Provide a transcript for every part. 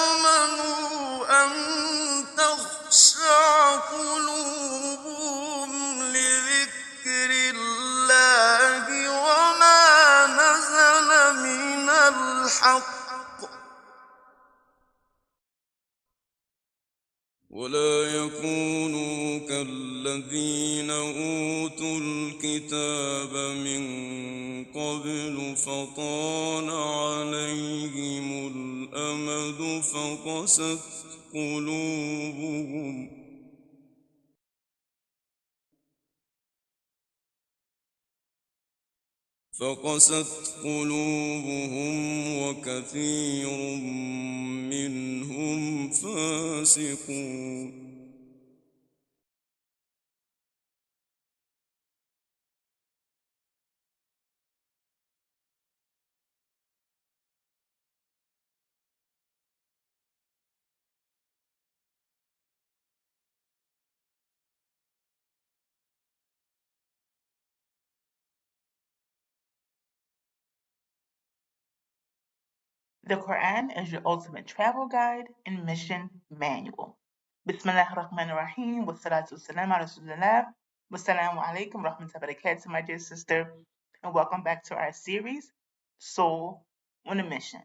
آمنوا أن تخشع قلوبهم لذكر الله وما نزل من الحق ولا يكونوا كالذين أوتوا الكتاب من قبل فطال عليهم الأمد فقست قلوبهم وكثير منهم فاسقون. The Quran is your ultimate travel guide and mission manual. Bismillah ar-Rahman ar-Rahim, wa salatu wassalam ala Rasulullah, wassalamu alaikum rahmatullahi wa barakatuh, my dear sister, and welcome back to our series, Soul on a Mission.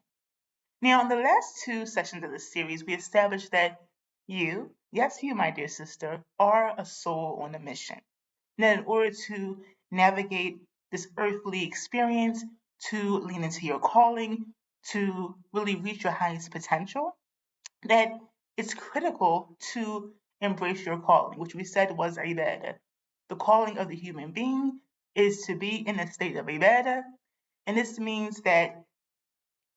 Now, in the last two sessions of the series, we established that you, yes, you, my dear sister, are a soul on a mission. Now, in order to navigate this earthly experience, to lean into your calling, to really reach your highest potential, that it's critical to embrace your calling, which we said was ibadah. The calling of the human being is to be in a state of ibadah, and this means that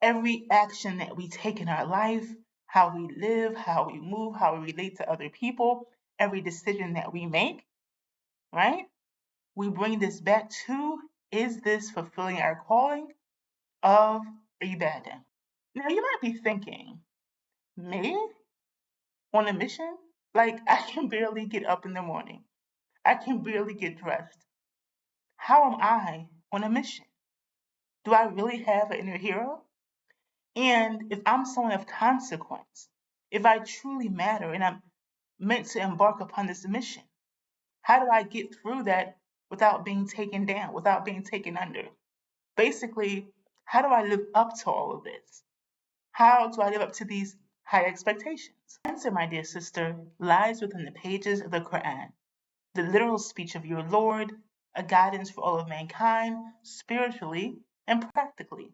every action that we take in our life, how we live, how we move, how we relate to other people, every decision that we make, right? We bring this back to, is this fulfilling our calling of ibadah? Now you might be thinking, me on a mission? Like I can barely get up in the morning. I can barely get dressed. How am I on a mission? Do I really have an inner hero? And if I'm someone of consequence, if I truly matter and I'm meant to embark upon this mission, how do I get through that without being taken down, without being taken under? Basically, how do I live up to all of this? How do I live up to these high expectations? The answer, my dear sister, lies within the pages of the Quran, the literal speech of your Lord, a guidance for all of mankind, spiritually and practically.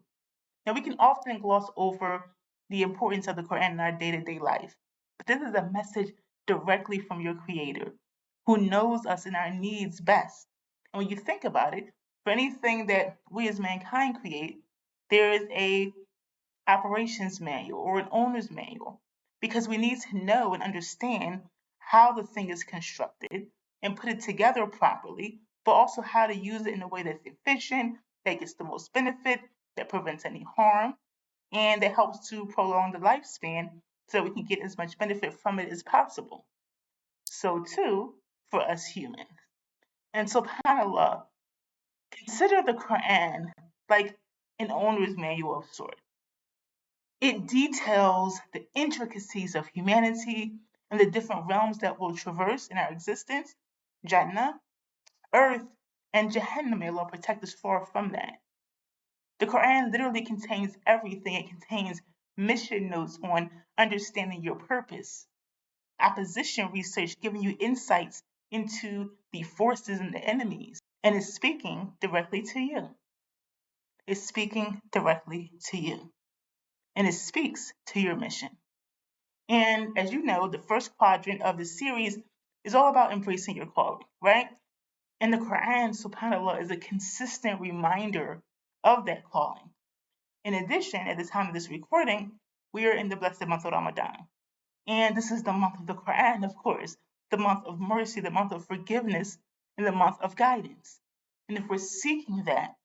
Now, we can often gloss over the importance of the Quran in our day to day life, but this is a message directly from your Creator, who knows us and our needs best. And when you think about it, for anything that we as mankind create, there is a operations manual or an owner's manual because we need to know and understand how the thing is constructed and put it together properly, but also how to use it in a way that's efficient, that gets the most benefit, that prevents any harm, and that helps to prolong the lifespan so that we can get as much benefit from it as possible. So, too, for us humans. And subhanAllah, consider the Quran like an owner's manual of sorts. It details the intricacies of humanity and the different realms that we'll traverse in our existence, Jannah, Earth, and Jahannam. May Allah protect us far from that. The Quran literally contains everything. It contains mission notes on understanding your purpose, opposition research giving you insights into the forces and the enemies, and it's speaking directly to you. It's speaking directly to you, and it speaks to your mission. And as you know, the first quadrant of the series is all about embracing your calling, right? And the Quran, subhanAllah, is a consistent reminder of that calling. In addition, at the time of this recording, we are in the blessed month of Ramadan. And this is the month of the Quran, of course, the month of mercy, the month of forgiveness, and the month of guidance. And if we're seeking that,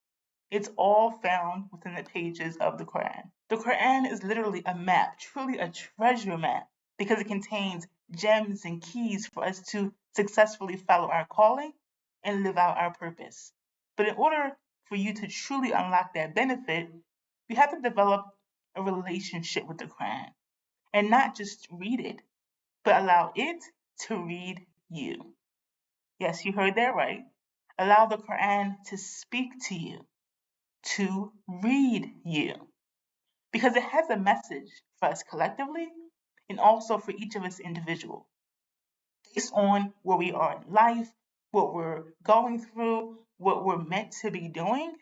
it's all found within the pages of the Quran. The Quran is literally a map, truly a treasure map, because it contains gems and keys for us to successfully follow our calling and live out our purpose. But in order for you to truly unlock that benefit, you have to develop a relationship with the Quran and not just read it, but allow it to read you. Yes, you heard that right. Allow the Quran to speak to you, to read you, because it has a message for us collectively and also for each of us individually, based on where we are in life, what we're going through, what we're meant to be doing.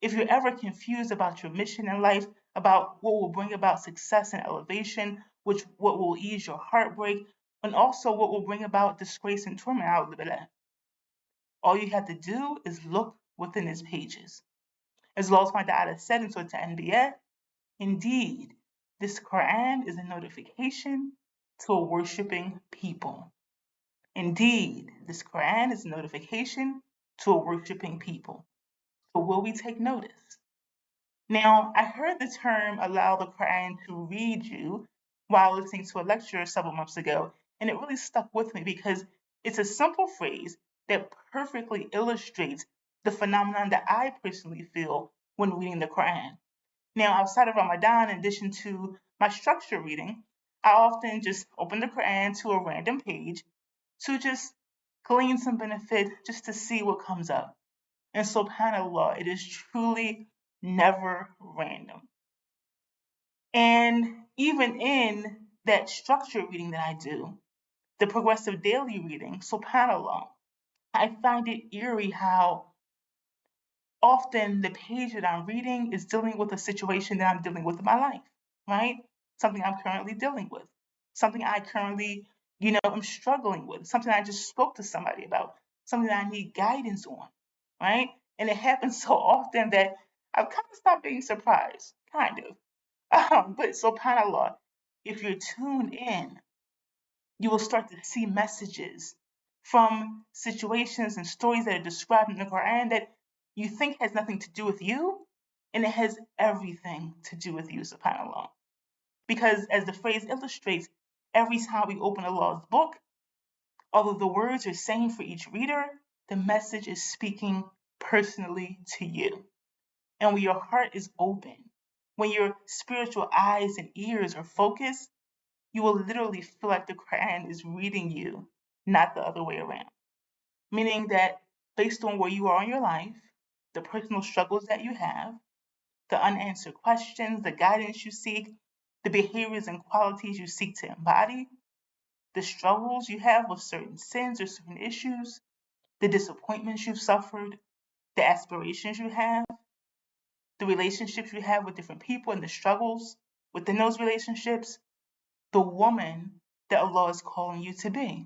If you're ever confused about your mission in life, about what will bring about success and elevation, what will ease your heartbreak, and also what will bring about disgrace and torment out of the all you have to do is look within its pages. As Allah subhanahu wa ta'ala said in Surah Al-Anbiya, indeed, this Quran is a notification to a worshipping people. Indeed, this Quran is a notification to a worshipping people. So will we take notice? Now, I heard the term allow the Quran to read you while listening to a lecture several months ago, and it really stuck with me because it's a simple phrase that perfectly illustrates the phenomenon that I personally feel when reading the Quran. Now, outside of Ramadan, in addition to my structured reading, I often just open the Quran to a random page to just glean some benefit just to see what comes up. And subhanAllah, it is truly never random. And even in that structured reading that I do, the progressive daily reading, subhanAllah, I find it eerie how often the page that I'm reading is dealing with a situation that I'm dealing with in my life, right? Something I'm currently dealing with, something I currently, am struggling with, something I just spoke to somebody about, something that I need guidance on, right? And it happens so often that I've kind of stopped being surprised, kind of. But subhanAllah, if you're tuned in, you will start to see messages from situations and stories that are described in the Quran that you think has nothing to do with you, and it has everything to do with you, subhanAllah. Because as the phrase illustrates, every time we open Allah's book, although the words are same for each reader, the message is speaking personally to you. And when your heart is open, when your spiritual eyes and ears are focused, you will literally feel like the Quran is reading you, not the other way around. Meaning that based on where you are in your life, the personal struggles that you have, the unanswered questions, the guidance you seek, the behaviors and qualities you seek to embody, the struggles you have with certain sins or certain issues, the disappointments you've suffered, the aspirations you have, the relationships you have with different people and the struggles within those relationships, the woman that Allah is calling you to be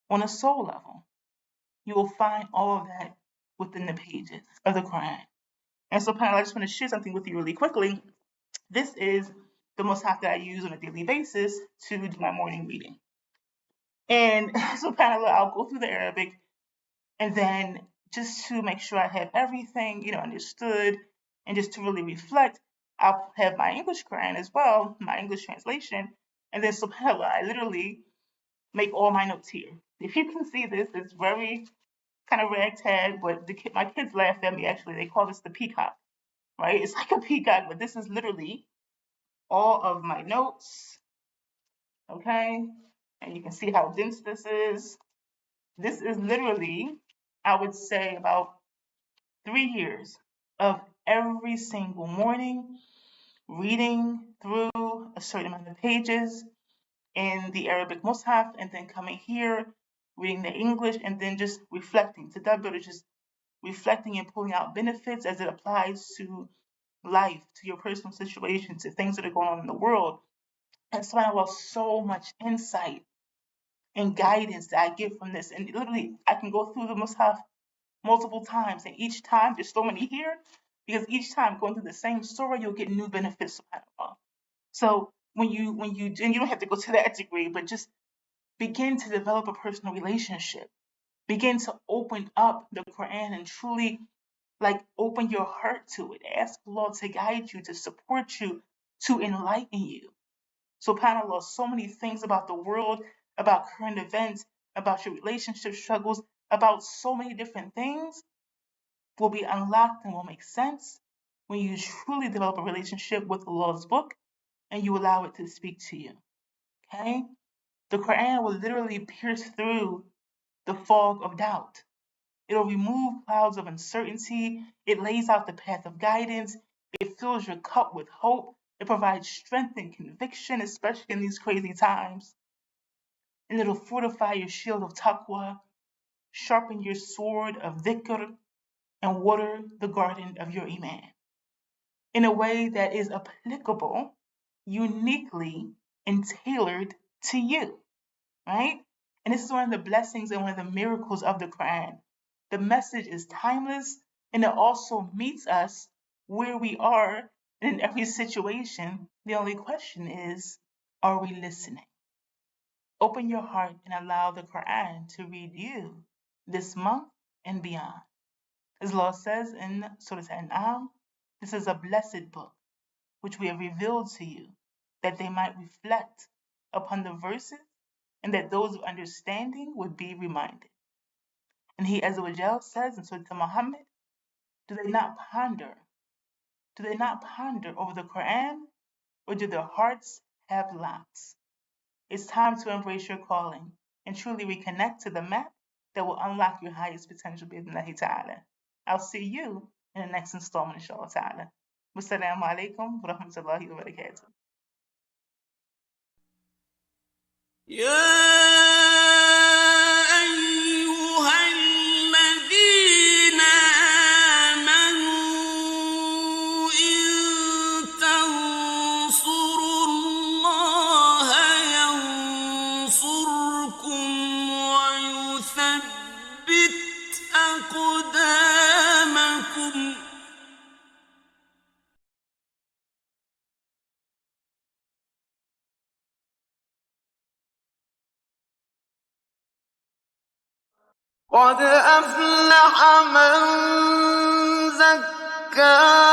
on a soul level. You will find all of that within the pages of the Quran. And so, panel, I just want to share something with you really quickly. This is the Mus'haf that I use on a daily basis to do my morning reading. And so, panel, I'll go through the Arabic, and then just to make sure I have everything, understood, and just to really reflect, I'll have my English Quran as well, my English translation, and then subhanAllah, I literally make all my notes here. If you can see this, it's very kind of ragtag, but my kids laugh at me actually. They call this the peacock, right? It's like a peacock, but this is literally all of my notes, okay? And you can see how dense this is. This is literally, I would say, about 3 years of every single morning reading through a certain amount of pages in the Arabic Mus'haf, and then coming here, reading the English, and then just reflecting. Tadabbur is just reflecting and pulling out benefits as it applies to life, to your personal situation, to things that are going on in the world. And subhanAllah, so much insight and guidance that I get from this. And literally, I can go through the Mus'haf multiple times, and each time there's so many here because each time going through the same story, you'll get new benefits, subhanAllah. So when you and you don't have to go to that degree, but just begin to develop a personal relationship. Begin to open up the Quran and truly open your heart to it. Ask Allah to guide you, to support you, to enlighten you. SubhanAllah, so many things about the world, about current events, about your relationship struggles, about so many different things will be unlocked and will make sense when you truly develop a relationship with Allah's book and you allow it to speak to you. Okay? The Quran will literally pierce through the fog of doubt. It'll remove clouds of uncertainty. It lays out the path of guidance. It fills your cup with hope. It provides strength and conviction, especially in these crazy times. And it'll fortify your shield of taqwa, sharpen your sword of dhikr, and water the garden of your iman in a way that is applicable, uniquely, and tailored to you, right? And this is one of the blessings and one of the miracles of the Quran. The message is timeless and it also meets us where we are in every situation. The only question is, are we listening? Open your heart and allow the Quran to read you this month and beyond. As Allah says in Surah Al-An'am, this is a blessed book which we have revealed to you, that they might reflect upon the verses and that those of understanding would be reminded. And He Azza wa Jal says in Surah Muhammad, do they not ponder? Do they not ponder over the Quran, or do their hearts have locks? It's time to embrace your calling and truly reconnect to the map that will unlock your highest potential bi'idhnillahi ta'ala. I'll see you in the next installment, inshallah ta'ala. Wassalamu alaikum wa rahmatullahi wa barakatuh. يا أيها الذين آمنوا إن تنصروا الله ينصركم ويثبت أقدامكم قد أفلح من زكاها